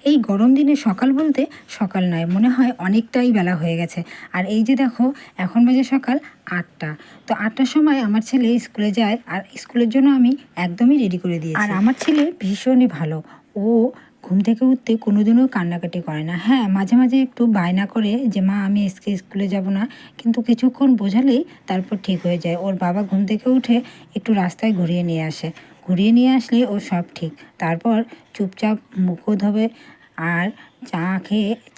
এই গরম দিনে সকাল বলতে সকাল নয়, মনে হয় অনেকটাই বেলা হয়ে গেছে। আর এই যে দেখো, এখন বাজে সকাল 8টা। তো 8টার সময় আমার ছেলে স্কুলে যায়, আর স্কুলের জন্য আমি একদমই রেডি করে দিয়েছি। আর আমার ছেলে ভীষণই ভালো, ও ঘুম থেকে উঠতে কোনোদিনও কান্নাকাটি করে না। হ্যাঁ, মাঝে মাঝে একটু বায়না করে যে মা আমি আজকে স্কুলে যাব না, কিন্তু কিছুক্ষণ বোঝালেই তারপর ঠিক হয়ে যায়। ওর বাবা ঘুম থেকে উঠে একটু রাস্তায় ঘুরিয়ে নিয়ে আসে, ঘুরিয়ে নিয়ে আসলে ও সব ঠিক। তারপর চুপচাপ মুখও ধোবে, আর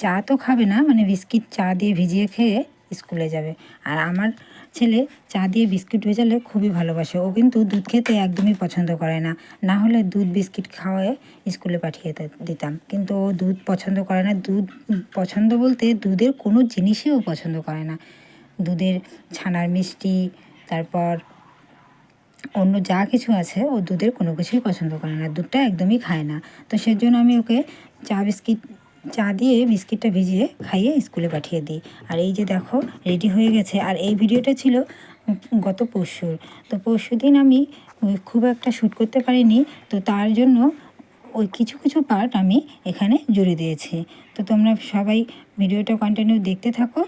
চা তো খাবে না, মানে বিস্কিট চা দিয়ে ভিজিয়ে খেয়ে স্কুলে যাবে। আর আমার ছেলে চা দিয়ে বিস্কিট ভেজালে খুবই ভালোবাসে। ও কিন্তু দুধ খেতে একদমই পছন্দ করে না, না হলে দুধ বিস্কিট খাওয়ায় স্কুলে পাঠিয়ে দিতাম, কিন্তু ও দুধ পছন্দ করে না। দুধ পছন্দ বলতে দুধের কোনো জিনিসই ও পছন্দ করে না। দুধের ছানার মিষ্টি, তারপর অন্য যা কিছু আছে, ও দুধের কোনো কিছুই পছন্দ করে না, দুধটা একদমই খায় না। তো সেজন্য আমি ওকে চা দিয়ে বিস্কিটটা ভিজিয়ে খাইয়ে স্কুলে পাঠিয়ে দিই। আর এই যে দেখো, রেডি হয়ে গেছে। আর এই ভিডিওটা ছিল গত পরশুর। তো পরশু দিন আমি খুব একটা শ্যুট করতে পারিনি, তো তার জন্য ওই কিছু কিছু পার্ট আমি এখানে জুড়ে দিয়েছি। তো তোমরা সবাই ভিডিওটা কন্টিনিউ দেখতে থাকো।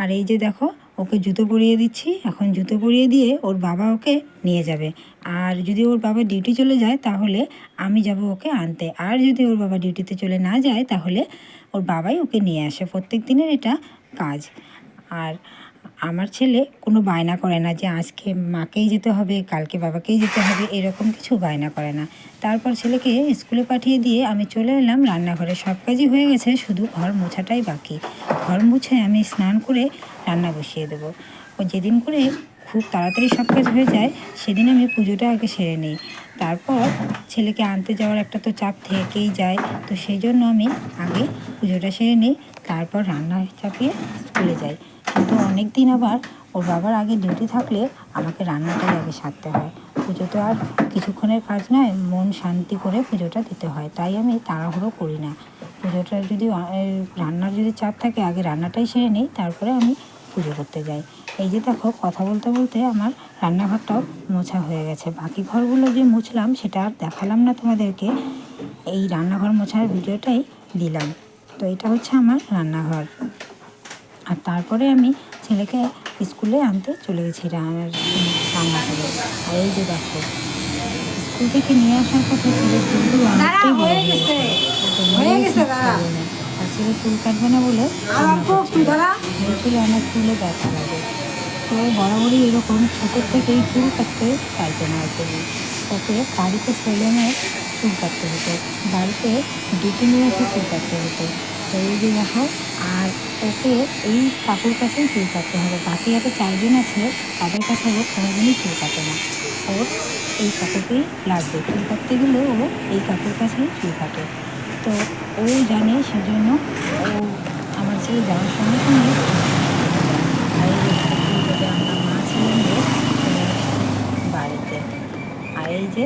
আর এই যে দেখো, ওকে জুতো পরিয়ে দিচ্ছি। এখন জুতো পরিয়ে দিয়ে ওর বাবা ওকে নিয়ে যাবে। আর যদি ওর বাবা ডিউটি চলে যায় তাহলে আমি যাব ওকে আনতে। আর যদি ওর বাবা ডিউটিতে চলে না যায় তাহলে ওর বাবাই ওকে নিয়ে আসে। প্রত্যেক দিনের এটা কাজ। আর আমার ছেলে কোনো বায়না করে না যে আজকে মাকেই যেতে হবে, কালকে বাবাকেই যেতে হবে, এরকম কিছু বায়না করে না। তারপর ছেলেকে স্কুলে পাঠিয়ে দিয়ে আমি চলে এলাম রান্নাঘরে। সব কাজই হয়ে গেছে, শুধু ঘর মোছাটাই বাকি। ঘর মুছে আমি স্নান করে রান্না বসিয়ে দেবো। ও যেদিন করে খুব তাড়াতাড়ি সব কাজ হয়ে যায় সেদিন আমি পুজোটা আগে সেরে নিই। তারপর ছেলেকে আনতে যাওয়ার একটা তো চাপ থেকেই যায়, তো সেই জন্য আমি আগে পুজোটা সেরে নিই, তারপর রান্না চাপিয়ে স্কুলে যাই। কিন্তু অনেক দিন আবার ওর বাবার আগে ডিউটি থাকলে আমাকে রান্নাটাই আগে সারতে হয়। পুজো তো আর কিছুক্ষণের কাজ নয়, মন শান্তি করে পুজোটা দিতে হয়, তাই আমি তাড়াহুড়ো করি না। পুজোটা যদি রান্নার যদি চাপ থাকে, আগে রান্নাটাই সেরে নিই, তারপরে আমি পুজো করতে যাই। এই যে দেখো, কথা বলতে বলতে আমার রান্নাঘরটাও মোছা হয়ে গেছে। বাকি ঘরগুলো যে মুছলাম সেটা আর দেখালাম না তোমাদেরকে, এই রান্নাঘর মোছার ভিডিওটাই দিলাম। তো এটা হচ্ছে আমার রান্নাঘর। আর তারপরে আমি ছেলেকে স্কুলে আনতে চলে গেছি রান্না করে। আর এই যে দেখো, স্কুল থেকে নিয়ে আসার পথে ছেলের চুলগুলো অনেকটাই বড় হয়ে গেছে। আর ছেলে চুল কাটবে না বলে চুলে আমার চুলে ব্যথা লাগে। তো বরাবরই এরকম ছোটোর থেকেই চুল কাটতে চাইতো না আর কি। তাকে বাড়িতে সেলুনে চুল কাটতে হতো, বাড়িতে ডেকে নিয়ে এসে চুল কাটতে হতো। তো এই যে দেখো, আর ওকে এই কাকুর কাছেই চুল কাটতে হবে। বাকি আরও 4জন আছে, তাদের কাছে ও কোনোদিনই চুল কাটে না। ওর এই কাকুকেই লাগবে, চুল কাটতে গেলে ও এই কাকুর কাছেই চুল কাটে। তো ও জানে, সেজন্য ও আমার ছেলে যাওয়ার সঙ্গে সঙ্গে আর এই যে আমরা মা ছেলে মিলে চলে আসছি বাড়িতে। আর এই যে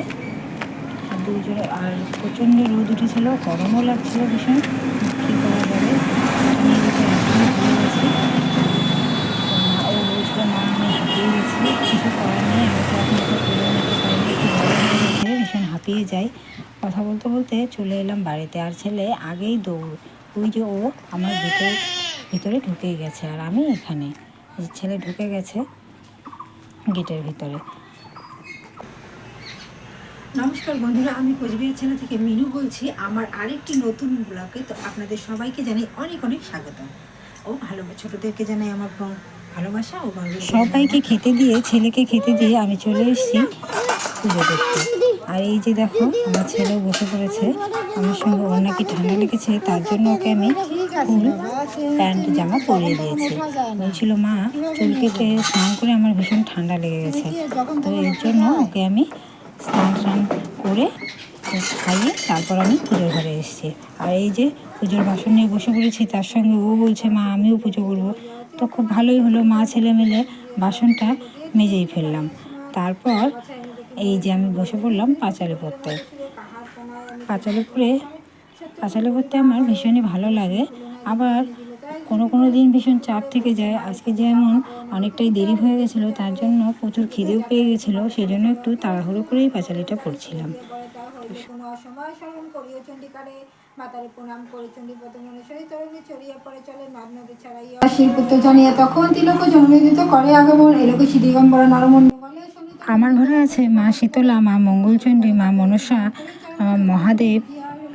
আর দুজনে, আর প্রচণ্ড রোদ উঠেছিল, গরমও লাগছিল ভীষণ। কী করা যাবে, নিয়ে যেতে একদমই ভুলে গেছি। তো মা ও বলছিল মা আমি হাঁপিয়ে গেছি, কিছু করার নেই, আমি তো এখন ওকে তুলে নিতে পারিনি, একটু বড় হয়ে গেছে, ভীষণ হাঁপিয়ে যাই। কথা বলতে বলতে চলে এলাম বাড়িতে। আর ছেলে আগেই দৌড়, ওই যে ও আমার গেটের ভিতরে ঢুকেই গেছে, আর আমি এখানে। ছেলে ঢুকে গেছে গেটের ভিতরে। নমস্কার বন্ধুরা, আমি কোচবিহার ছেলে থেকে মিনু বলছি আমার আরেকটি নতুন ব্লগে। তো আপনাদের সবাইকে জানাই অনেক অনেক স্বাগত ও ভালোবাসা। ছোটোদেরকে জানাই আমার ভালোবাসা ও সবাইকে খেতে দিয়ে, ছেলেকে খেতে দিয়ে আমি চলে এসেছি পুজো দেখতে। আর এই যে দেখো, আমার ছেলেও বসে পড়েছে আমার সঙ্গে। ওর নাকি ঠান্ডা লেগেছে, তার জন্য ওকে আমি ফুল প্যান্ট জামা পরিয়ে দিয়েছি। বলছিল মা চুল কেটে স্নান করে আমার ভীষণ ঠান্ডা লেগে গেছে, তো এর জন্য ওকে আমি স্নান করে খাইয়ে তারপর আমি পুজোর ঘরে এসেছি। আর এই যে পুজোর বাসন নিয়ে বসে পড়েছি, তার সঙ্গে ও বলছে মা আমিও পুজো করবো। তো খুব ভালোই হলো, মা ছেলে মিলে বাসনটা মেজেই ফেললাম। তারপর এই যে আমি বসে পড়লাম পাঁচালি পড়তে। পাঁচালি পড়তে আমার ভীষণই ভালো লাগে। আবার কোনো দিন ভীষণ চাপ থেকে যায়। আজকে যেমন অনেকটাই দেরি হয়ে গেছিলো, তার জন্য প্রচুর খিদেও পেয়ে গেছিলো, সেই জন্য একটু তাড়াহুড়ো করেই পাঁচালিটা পড়ছিলাম। সময় স্মরণ করিও চণ্ডিকারে, মাতারে প্রণাম করে চণ্ডীপদ মনেশ্বরী তরণী চড়িয়া পরে চলে নদ নদী ছাড়াইয়া শ্রীপুত্র জানিয়া তখন তিলক জন্মদিত করে আগমন এলোক দিগম্বর নরমণ্ড বলে। আমার ঘরে আছে মা শীতলা, মা মঙ্গলচণ্ডী, মা মনসা, মহাদেব,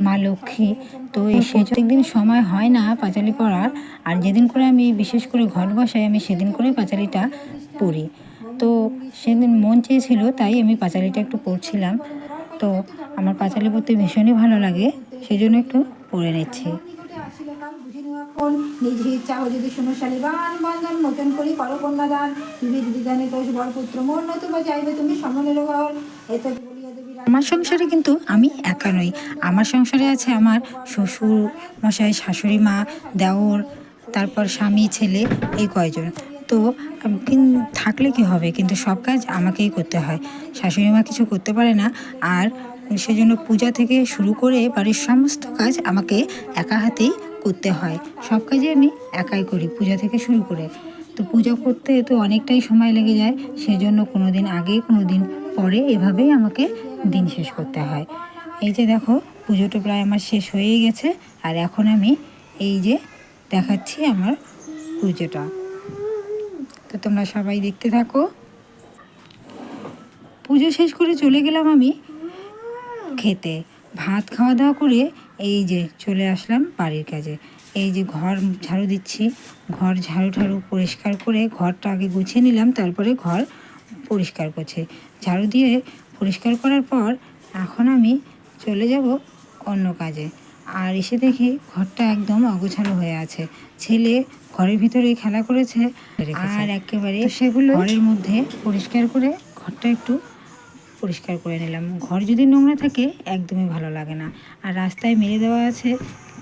মা লক্ষ্মী। তো সে প্রত্যেকদিন সময় হয় না পাঁচালি পড়ার, আর যেদিন করে আমি বিশেষ করে ঘট বসাই আমি সেদিন করে পাঁচালিটা পড়ি। তো সেদিন মন চেয়েছিল তাই আমি পাঁচালিটা একটু পড়ছিলাম। তো আমার পাঁচালি পড়তে ভীষণই ভালো লাগে, সেই জন্য একটু পড়ে নিচ্ছি। নিজ ইচ্ছা যদি শুনশালী বান বন্ধন মোচন করি করো কন্যাদান বিবিধ বিধানে তোষ বরপুত্র মোর নতুবা চাইবে তুমি সমনের ঘর এত বলিয়া দেবী। আমার সংসারে কিন্তু আমি একা নই, আমার সংসারে আছে আমার শ্বশুর মশাই, শাশুড়ি মা, দেওর, তারপর স্বামী, ছেলে, এই কয়জন। তো থাকলে কি হবে, কিন্তু সব কাজ আমাকেই করতে হয়। শাশুড়ি মা কিছু করতে পারে না, আর সেজন্য পূজা থেকে শুরু করে বাড়ির সমস্ত কাজ আমাকে একা হাতেই করতে হয়। সব কাজই আমি একাই করি পূজা থেকে শুরু করে। তো পূজা করতে তো অনেকটাই সময় লেগে যায়, সেজন্য কোনো দিন আগে কোনো দিন পরে এভাবেই আমাকে দিন শেষ করতে হয়। এই যে দেখো পুজোটা প্রায় আমার শেষ হয়েই গেছে, আর এখন আমি এই যে দেখাচ্ছি আমার পুজোটা। তো তোমরা সবাই দেখতে থাকো। পুজো শেষ করে চলে গেলাম আমি খেতে। ভাত খাওয়া দাওয়া করে এই যে চলে আসলাম বাড়ির কাজে। এই যে ঘর ঝাড়ু দিচ্ছি, ঘর ঝাড়ু ঠাড়ু পরিষ্কার করে ঘরটা আগে গুছিয়ে নিলাম, তারপরে ঘর পরিষ্কার করছে। ঝাড়ু দিয়ে পরিষ্কার করার পর এখন আমি চলে যাব অন্য কাজে। আর এসে দেখি ঘরটা একদম অগোছালো হয়ে আছে। ছেলে ঘরের ভিতরে খেলা করেছে, আর একেবারে সেগুলো ঘরের মধ্যে পরিষ্কার করে ঘরটা একটু পরিষ্কার করে নিলাম। ঘর যদি নোংরা থাকে একদমই ভালো লাগে না। আর রাস্তায় মেলে দেওয়া আছে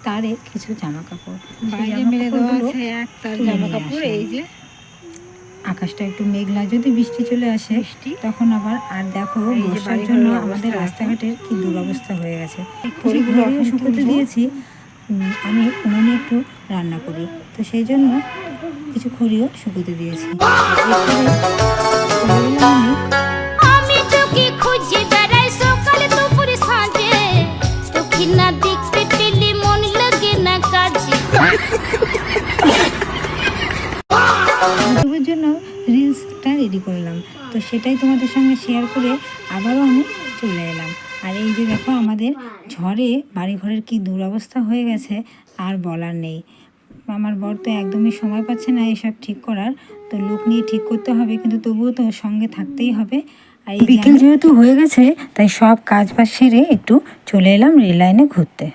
তারে কিছু জামা কাপড়, বাইরে মেলে দেওয়া আছে তার জামা কাপড়। এই যে আকাশটা একটু মেঘলা, যদি বৃষ্টি চলে আসে তখন আবার। আর দেখো বর্ষার জন্য আমাদের রাস্তাঘাটের কি দুরবস্থা হয়ে গেছে। খড়িগুলো শুকোতে দিয়েছি, আমি উনুনে একটু রান্না করি, তো সেই জন্য কিছু খড়িও শুকোতে দিয়েছি। আমি তোকে খুঁজে বেড়াই সকাল দুপুর সাঁঝে, তোকে না দেখতে পেলে মন লাগে না কাজে। ইউটিউবের জন্য রিলসটা রেডি করলাম, তো সেটাই তোমাদের সঙ্গে শেয়ার করে আবারও আমি চলে এলাম। আর এই যে দেখো আমাদের ঝড়ে বাড়িঘরের কি দুরবস্থা হয়ে গেছে আর বলার নেই। আমার বর তো একদমই সময় পাচ্ছে না এসব ঠিক করার, তো লোক নিয়ে ঠিক করতে হবে, কিন্তু তবুও তো সঙ্গে থাকতেই হবে। আর বিকেল যেহেতু হয়ে গেছে তাই সব কাজ বাজ সেরে একটু চলে এলাম রেল লাইনে ঘুরতে।